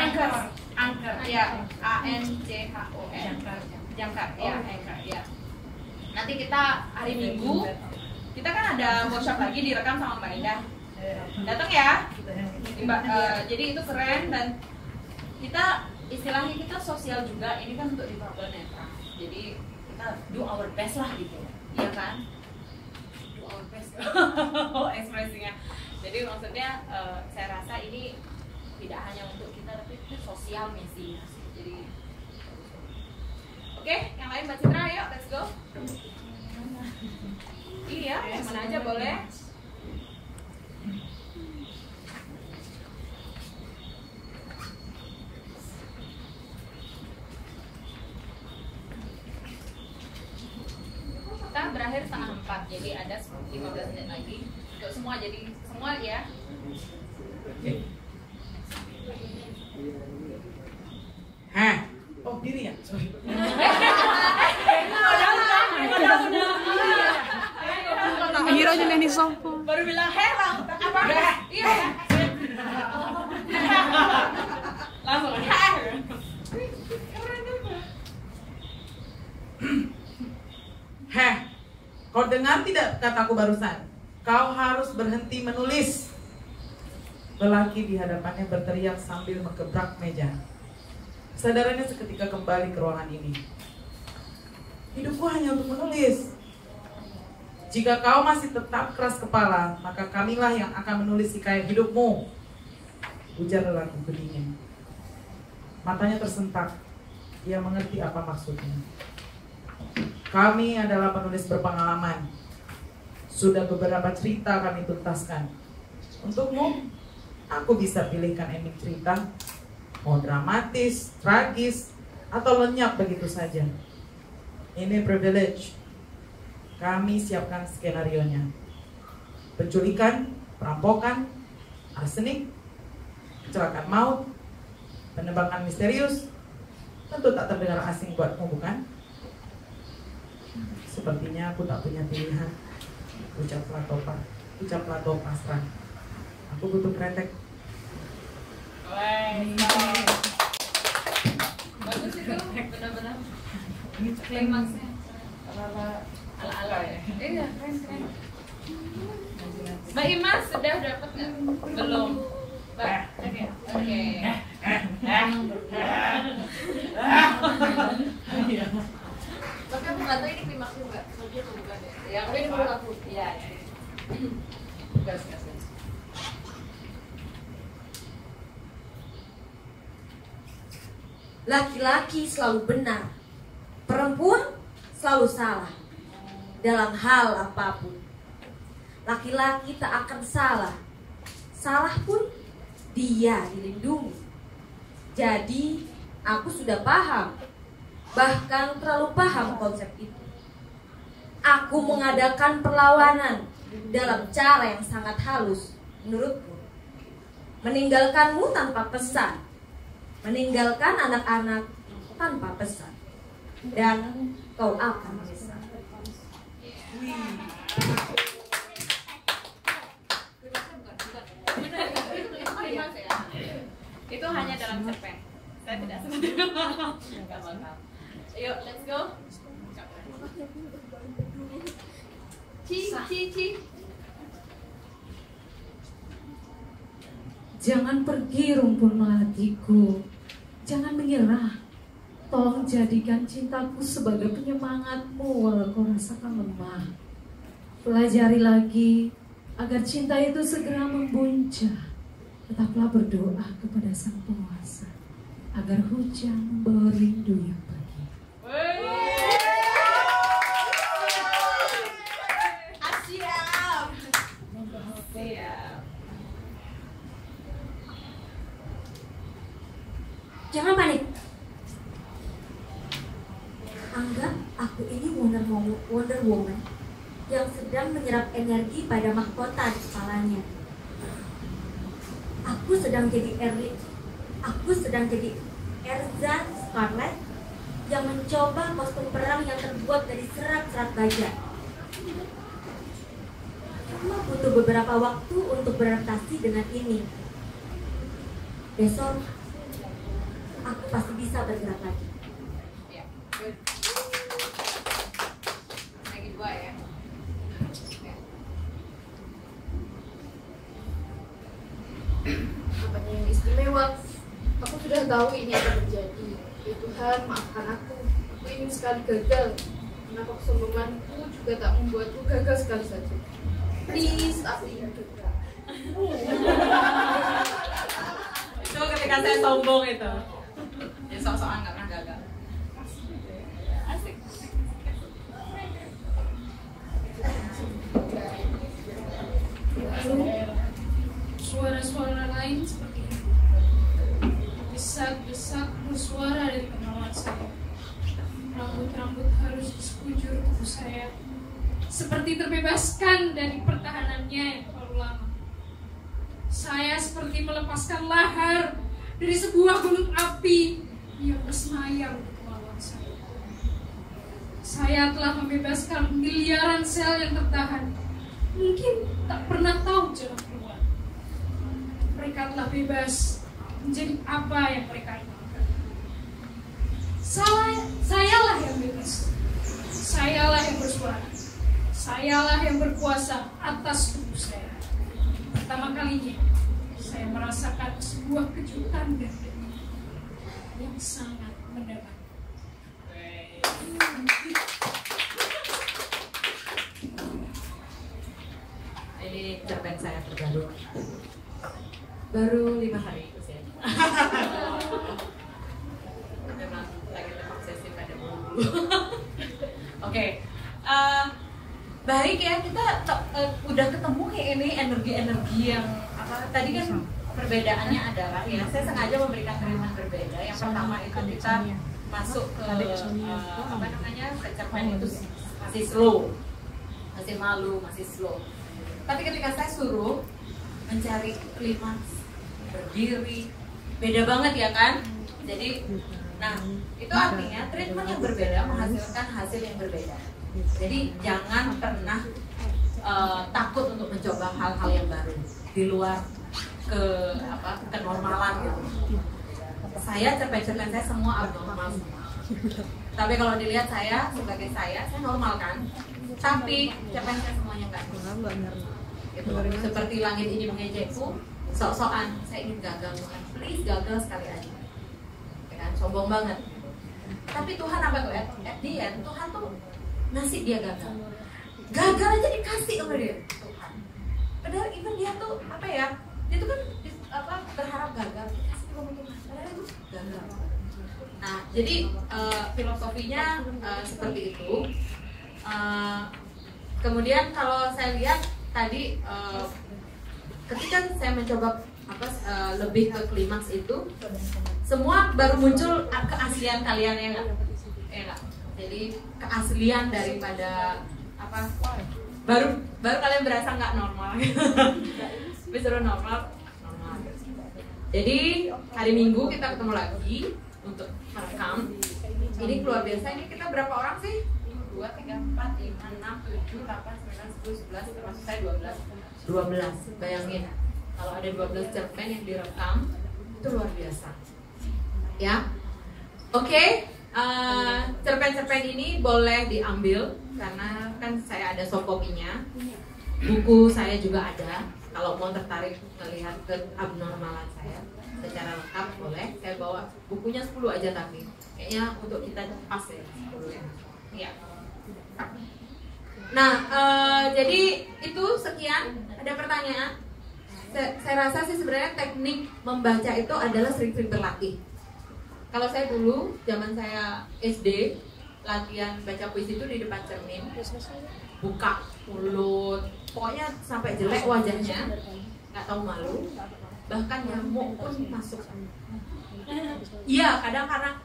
ya, ANCHOR. Jangkar, ya, Anchor, ya. Nanti kita hari Minggu, kita kan ada workshop lagi direkam sama Mbak Indah. Datang ya. Jadi itu keren dan kita istilahnya kita sosial juga. Ini kan untuk difabel netra. Jadi kita do our best lah gitu. Iya kan? Do our best. Ekspresinya. Jadi maksudnya saya rasa ini tidak hanya untuk kita tapi itu sosial misinya. Jadi oke, yang lain Mbak Citra, ayo let's go. Iya, yang mana aja boleh. Kita berakhir 3:30, jadi ada 15 menit lagi untuk semua, jadi semua ya. kataku barusan? Kau harus berhenti menulis. Lelaki di hadapannya berteriak sambil mengebrak meja. Kesadarannya seketika kembali ke ruangan ini. Hidupku hanya untuk menulis. Jika kau masih tetap keras kepala, maka kamilah yang akan menulis hikayat hidupmu, ujar lelaki kedingin. Matanya tersentak. Dia mengerti apa maksudnya. Kami adalah penulis berpengalaman. Sudah beberapa cerita kami tuntaskan. Untukmu, aku bisa pilihkan ending cerita. Mau dramatis, tragis, atau lenyap begitu saja. Ini privilege. Kami siapkan skenario-nya. Penculikan, perampokan, arsenik, kecelakaan maut, penembakan misterius. Tentu tak terdengar asing buatmu, bukan? Sepertinya aku tak punya pilihan. Ucaplah toh pasrah. Aku butuh kretek. Bagus itu, benar-benar. Ini klimaksnya ala-ala ya. Iya, keren. Mbak Imas sudah dapat nggak? Belum. Mbak, oke. Tapi aku nggak tahu ini klimaks juga. Dia tuh bukan ya? Ya, ini menurut aku. Iya. Gas. Laki-laki selalu benar, perempuan selalu salah dalam hal apapun. Laki-laki tak akan salah, salah pun dia dilindungi. Jadi aku sudah paham, bahkan terlalu paham konsep itu. Aku mengadakan perlawanan dalam cara yang sangat halus menurutku. Meninggalkanmu tanpa pesan, meninggalkan anak-anak tanpa pesan, dan kau akan menyesal. Itu hanya dalam cerpen. Saya tidak seperti itu. Enggak bakal. Ayo, let's go. Ci. Jangan pergi rumpun melatiku. Jangan menyerah. Tolong jadikan cintaku sebagai penyemangatmu walau kau rasakan lemah. Pelajari lagi agar cinta itu segera membuncah. Tetaplah berdoa kepada Sang Penguasa agar hujan membawa rindu yang pergi. Siap. Jangan panik. Anggap aku ini Wonder Woman yang sedang menyerap energi pada mahkota di kepalanya. Aku sedang jadi Erza Scarlet yang mencoba kostum perang yang terbuat dari serat-serat baja. Cuma butuh beberapa waktu untuk beradaptasi dengan ini. Besok aku pasti bisa bergerak lagi. Ya, good. Lagi 2 ya. Apanya yang istimewa? Aku sudah tahu ini akan terjadi. Ya Tuhan, maafkan aku. Aku ingin sekali gagal. Kenapa kesombonganku juga tak membuatku gagal sekali saja? Please, aku ingin gagal. Itu ketika saya sombong itu. Ya sok-sokan nggak pernah gagal. Asik. Lalu suara-suara lain seperti itu. Desak-desak bersuara dari pengawal saya. Rambut-rambut harus disekujur tubuh saya, seperti terbebaskan dari pertahanannya yang terlalu lama. Saya seperti melepaskan lahar dari sebuah gunung api yang bersemayam untuk melawan saya. Saya telah membebaskan miliaran sel yang tertahan, mungkin tak pernah tahu jalan keluar. Mereka telah bebas menjadi apa yang mereka inginkan. Sayalah yang bebas. Sayalah yang bersuara. Sayalah yang berkuasa atas tubuh saya. Pertama kalinya, saya merasakan sebuah kejutan dan yang sangat mendadak. Ini cerpen saya terbaru. Baru 5 hari usianya. Memang lagi terobsesi pada bulu. Oke. Baik ya, kita udah ketemu kayak ini energi-energi yang apa tadi kan perbedaannya adalah ya saya sengaja memberikan kiriman berbeda. Yang pertama itu kita masuk ke apa namanya cerpen itu masih slow, masih malu, masih slow. Tapi ketika saya suruh mencari klimaks, berdiri, beda banget ya kan? Jadi, nah itu artinya treatment yang berbeda menghasilkan hasil yang berbeda. Jadi jangan pernah takut untuk mencoba hal-hal yang baru di luar kenormalan gitu. Saya cerpen-cerpen saya semua abnormal semua. Tapi kalau dilihat saya sebagai saya normal kan. Tapi cerpen saya semuanya nggak normal. Gitu. Seperti langit ini mengejekku, sok-sokan saya ingin gagal Tuhan, please gagal sekali aja. Ya kan, sombong banget. Tapi Tuhan apa tuh? At the end, Tuhan tuh ngasih dia gagal. Gagal aja dikasih sama dia Tuhan. Padahal even dia tuh apa ya? Dia tuh kan berharap gagal, dikasih juga mungkin. Padahal itu gagal. Nah, jadi filosofinya seperti itu. Kemudian kalau saya lihat tadi ketika saya mencoba lebih ke klimaks itu, semua baru muncul keaslian kalian ya nggak? Jadi keaslian daripada apa? Baru kalian berasa nggak normal. Disuruh normal. Jadi hari Minggu kita ketemu lagi untuk merekam. Ini luar biasa. Ini kita berapa orang sih? 2, 3, 4, 5, 6, 7, 8, 9, 10, 11, termasuk saya 12. Bayangin, kalau ada 12 cerpen yang direkam, itu luar biasa. Ya, oke. Cerpen-cerpen ini boleh diambil karena kan saya ada soft copy-nya. Buku saya juga ada. Kalau mau tertarik melihat ke abnormalan saya secara lengkap boleh. Saya bawa bukunya 10 aja tapi kayaknya untuk kita pas ya 10 ya. Iya. Nah, jadi itu sekian. Ada pertanyaan? Saya rasa sih sebenarnya teknik membaca itu adalah sering-sering berlatih. Kalau saya dulu, zaman saya SD, latihan baca puisi itu di depan cermin, buka mulut, pokoknya sampai jelek wajahnya, nggak tahu malu, bahkan nyamuk pun masuk. Iya, kadang karena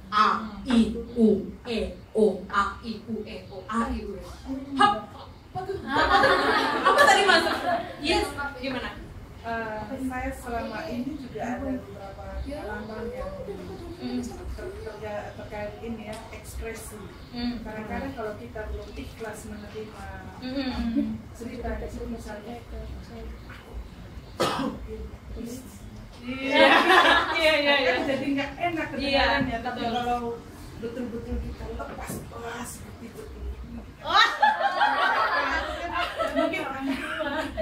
A, I, U, E, O, A, I, U, E, O, A, I, U, E. Hop, apa tadi masuk? Yes, gimana? Saya selama ini juga ada beberapa pengalaman yang terkait ini ya, ekspresi. Kadang-kadang kalau kita belum ikhlas menerima cerita itu misalnya iya jadi nggak enak kedengarannya, tapi kalau betul-betul kita lepas seperti itu mungkin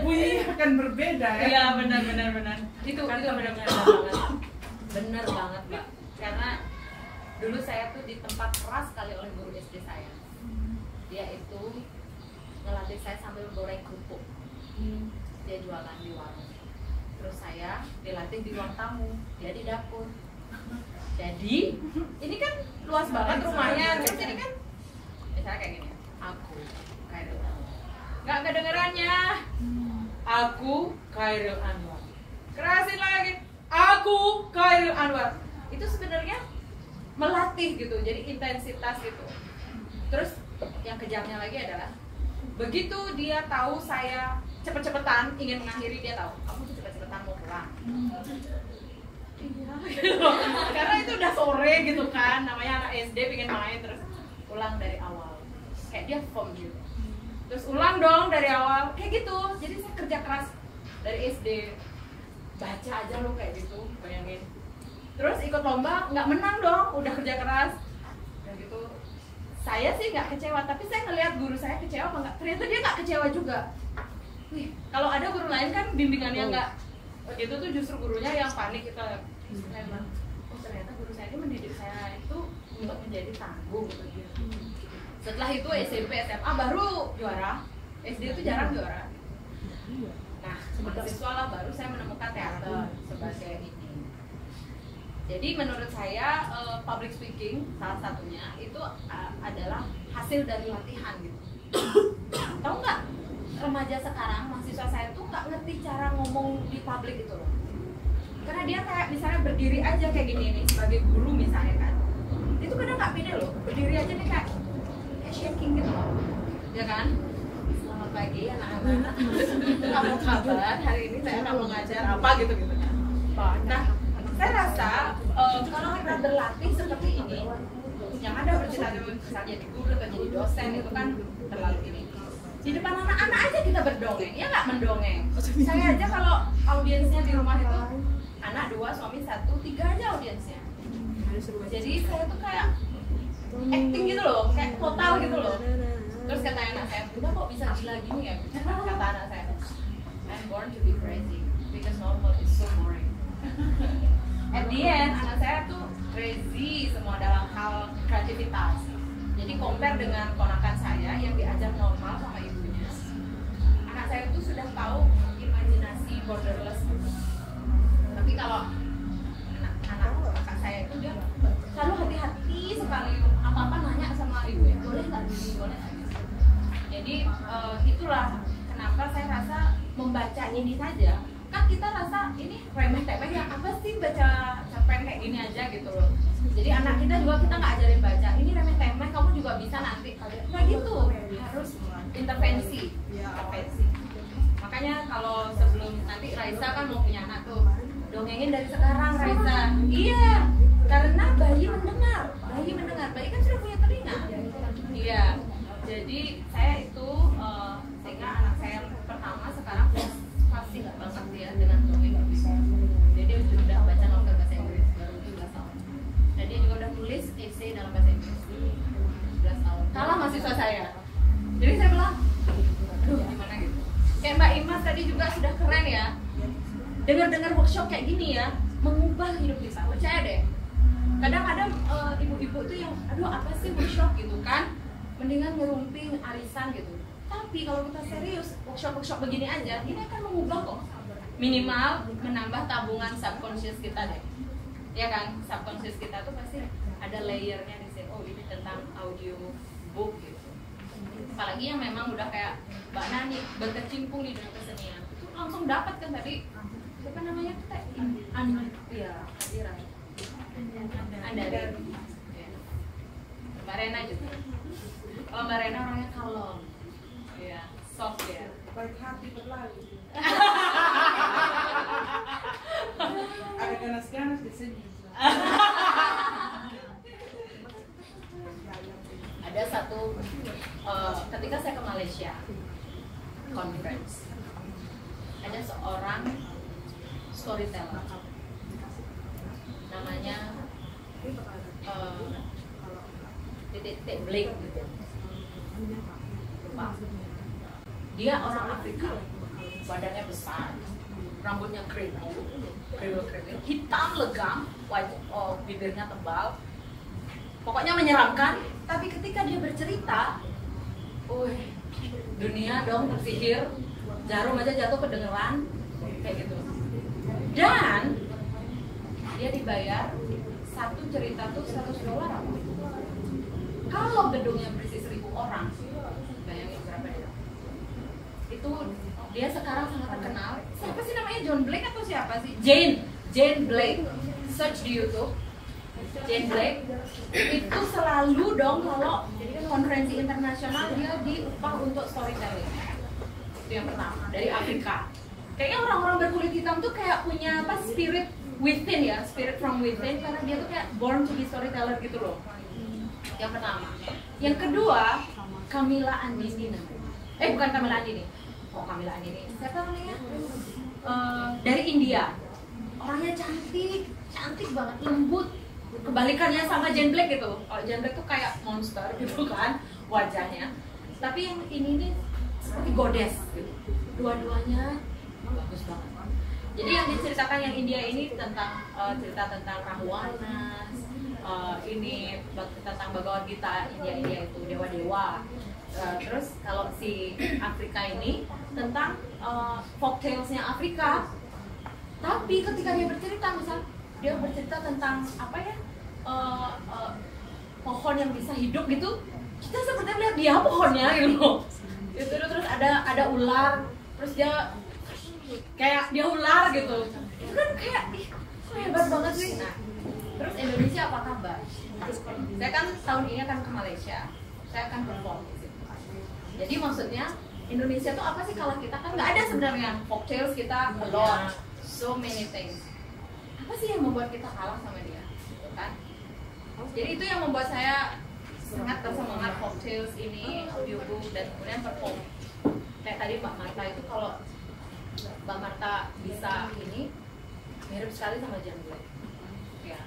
bunyinya akan berbeda ya. Iya benar. Itu benar banget Mbak. Karena dulu saya tuh di tempat keras sekali oleh guru SD saya. Dia itu ngelatih saya sambil goreng kerupuk. Dia jualan di warung. Terus saya dilatih di ruang tamu, dia di dapur. Jadi ini kan luas banget rumahnya. Terus ini kan misalnya kayak gini. Aku Khairil Anwar. Nggak kedengerannya. Aku Khairil Anwar. Kerasin lagi. Aku Khairil Anwar. Itu sebenarnya melatih gitu. Jadi intensitas itu. Terus yang kejamnya lagi adalah begitu dia tahu saya cepet-cepetan ingin mengakhiri, dia tahu kamu tuh cepet-cepetan mau pulang. Iya. Karena itu udah sore gitu kan. Namanya anak SD pengen main, terus ulang dari awal. Kayak dia form gitu. Terus ulang dong dari awal, kayak gitu. Jadi saya kerja keras dari SD. Baca aja lo kayak gitu, bayangin. Terus ikut lomba, nggak menang dong, udah kerja keras. Kayak gitu. saya sih nggak kecewa, tapi saya ngelihat guru saya kecewa apa nggak, ternyata dia nggak kecewa juga. Wih, kalau ada guru lain kan bimbingannya nggak itu tuh justru gurunya yang panik. Kita bilang, oh ternyata guru saya ini mendidik saya itu untuk menjadi tangguh gitu. Setelah itu SMP, SMA baru juara, SD itu jarang juara. Nah, mahasiswa lah baru saya menemukan teater sebagai ini. Jadi menurut saya public speaking salah satunya itu adalah hasil dari latihan gitu. Tahu nggak, remaja sekarang, mahasiswa saya tuh nggak ngerti cara ngomong di publik itu loh. Karena dia kayak misalnya berdiri aja kayak gini nih sebagai guru misalnya kan, itu kadang nggak pede loh, berdiri aja nih kayak shaking gitu loh, ya kan? Selamat pagi anak-anak, apa kabar? Hari ini saya akan mengajar apa gitu kan. Nah, saya rasa kalau kita berlatih seperti ini, yang ada bercita-cita bisa jadi guru atau jadi dosen itu kan terlalu ini. Di depan anak-anak aja kita berdongeng, ya nggak mendongeng. Saya aja kalau audiensnya di rumah itu anak 2, suami 1, 3 aja audiensnya. Jadi saya tuh kayak acting gitu loh, kayak total gitu loh. Terus kata anak saya, udah kok bisa gila gini ya? Kata anak saya, I'm born to be crazy because normal is so boring. At the end, anak saya tuh crazy semua dalam hal kreativitas. Jadi compare dengan ponakan saya yang diajar normal sama ibunya, anak saya tuh sudah tahu imajinasi borderless. Tapi kalau anak kakak saya itu dia selalu hati-hati sekali, apa-apa nanya sama ibunya, boleh nggak gini, boleh nggak gitu. Jadi itulah kenapa saya rasa membaca ini saja, kan kita rasa ini remeh-temeh ya, apa sih baca cerpen kayak gini aja gitu loh. Jadi anak kita juga kita nggak ajarin baca, ini remeh-temeh, kamu juga bisa nanti. Nah gitu, harus intervensi. Makanya kalau sebelum nanti Raisa kan mau punya anak tuh, dongengin dari sekarang Raisa. Iya, karena bayi mendengar, bayi kan sudah punya telinga. Iya, jadi saya itu sehingga anak saya pertama sekarang fasih banget dia dengan dongeng. Jadi dia sudah baca novel bahasa Inggris baru 17 tahun. Dan dia juga udah tulis essay dalam bahasa Inggris 11 tahun. Kalah mahasiswa saya. Jadi saya bilang, aduh gimana gitu. Kayak Mbak Imas tadi juga sudah keren ya. Dengar-dengar workshop kayak gini ya, mengubah hidup kita. Percaya deh. Kadang ada ibu-ibu tuh yang, aduh apa sih workshop gitu kan, mendingan ngerumping arisan gitu. Tapi kalau kita serius, workshop begini aja, ini akan mengubah kok. Minimal menambah tabungan subconscious kita deh. Ya kan, subconscious kita tuh pasti ada layernya di sini. Oh ini tentang audio book gitu. Apalagi yang memang udah kayak Mbak Nani berkecimpung di dunia kesenian, itu langsung dapat kan tadi. Siapa namanya tuh teh? Iya, Ira. Anda ya. Mbak Rena juga. Kalau Mbak Rena orangnya kalem, ya, soft ya. Baik hati berlalu. Ada ganas-ganas di sini. Ada satu ketika saya ke Malaysia conference, ada seorang storyteller namanya titik Blake gitu. Dia orang Afrika, badannya besar, rambutnya kriwil, hitam legam, bibirnya tebal, pokoknya menyeramkan. Tapi ketika dia bercerita, dunia dong tersihir, jarum aja jatuh kedengeran, kayak gitu. Dan dia dibayar satu cerita tuh $100 apa? Kalau gedungnya berisi 1.000 orang, bayangin berapa dia? Itu dia sekarang sangat terkenal. Siapa sih namanya, John Blake atau siapa sih? Jane Blake. Search di YouTube. Jane Blake itu selalu dong kalau konferensi internasional dia diupah untuk storytelling. Itu yang pertama dari Afrika. Kayaknya orang-orang berkulit hitam tuh kayak punya apa, spirit within ya, spirit from within, karena dia tuh kayak born to be storyteller gitu loh. Yang pertama. Yang kedua, Camilla Andini namanya. Bukan Camilla Andini. Camilla Andini. Siapa namanya? Dari India. Orangnya cantik banget, lembut, kebalikannya sama Jane Black gitu. Kalau Jane Black tuh kayak monster gitu kan wajahnya, tapi yang ini nih seperti goddess gitu. Dua-duanya bagus banget. Jadi yang diceritakan yang India ini tentang cerita tentang Rahwana, ini tentang Bhagavad Gita India itu dewa-dewa. Terus kalau si Afrika ini tentang folktales-nya Afrika. Tapi ketika dia bercerita, misal dia bercerita tentang apa ya, pohon yang bisa hidup gitu, kita seperti lihat dia pohonnya gitu. Terus ada ular, terus dia kayak dia ular gitu. Itu kan kayak hebat banget sih. Nah, terus Indonesia apa kabar? Saya kan tahun ini akan ke Malaysia, saya akan perform di situ. Jadi maksudnya Indonesia tuh apa sih kalau kita kan nggak ada sebenarnya folktales kita a lot, so many things. Apa sih yang membuat kita kalah sama dia, gitu kan? Jadi itu yang membuat saya sangat bersemangat folktales ini, audiobook dan kemudian perform. Kayak tadi Mbak Marta itu, kalau Mbak Marta bisa ini mirip sekali sama Jane Black. Ya,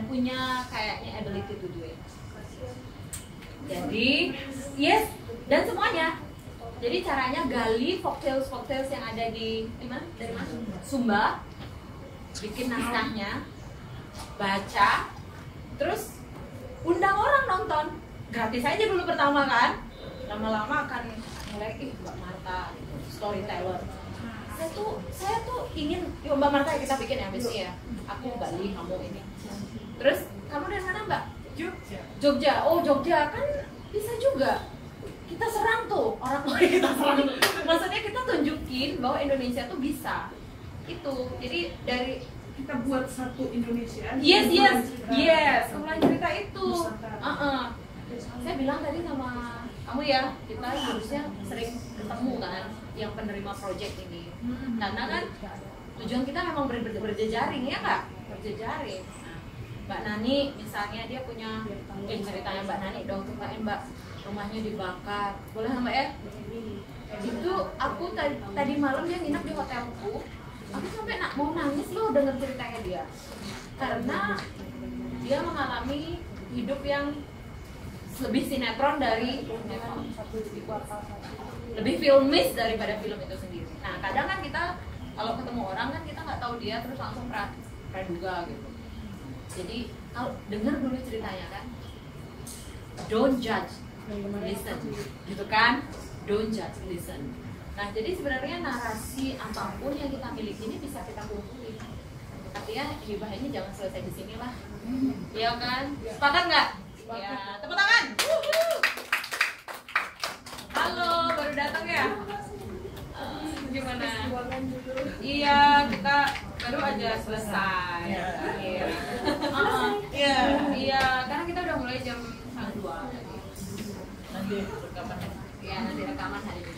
punya kayaknya ability to do it. Jadi, yes, dan semuanya. Jadi caranya gali folktales yang ada di mana? Dari mana? Sumba, bikin naskahnya, baca, terus undang orang nonton. Gratis aja dulu pertama kan. Lama-lama akan mulai Mbak Marta storyteller. Saya tuh ingin, yuk Mbak Marta kita bikin ya besok ya. Aku Bali, kamu ini. Terus kamu dari mana Mbak? Jogja. Oh Jogja kan bisa juga. Kita serang tuh orang lain, kita serang. Maksudnya kita tunjukin bahwa Indonesia tuh bisa. Itu. Jadi dari kita buat satu Indonesia. Yes. Mulai cerita itu. Saya bilang tadi sama kamu ya, kita harusnya sering ketemu kan, yang penerima project ini. Karena kan tujuan kita memang berjejaring ya nggak? Berjejaring. Mbak Nani misalnya dia punya ceritanya Mbak Nani dong, ceritain Mbak rumahnya dibakar, boleh Mbak ya? Itu aku tadi malam dia nginep di hotelku, aku sampai mau nangis loh denger ceritanya dia, karena dia mengalami hidup yang lebih sinetron dari lebih filmis daripada film itu sendiri. Nah kadang kan kita kalau ketemu orang kan kita nggak tahu dia terus langsung praduga gitu. Jadi kalau dengar dulu ceritanya kan, don't judge, listen, gitu kan? Don't judge, listen. Nah jadi sebenarnya narasi apapun yang kita miliki ini bisa kita kumpulin. Tapi ya hibahnya jangan selesai di sini lah, ya kan? Sepakat nggak? Ya, tepuk tangan. Halo, baru datang ya? Gimana? Iya, kita baru aja selesai. Iya, karena kita udah mulai jam 2 tadi. Nanti rekaman. Iya, nanti rekaman hari ini.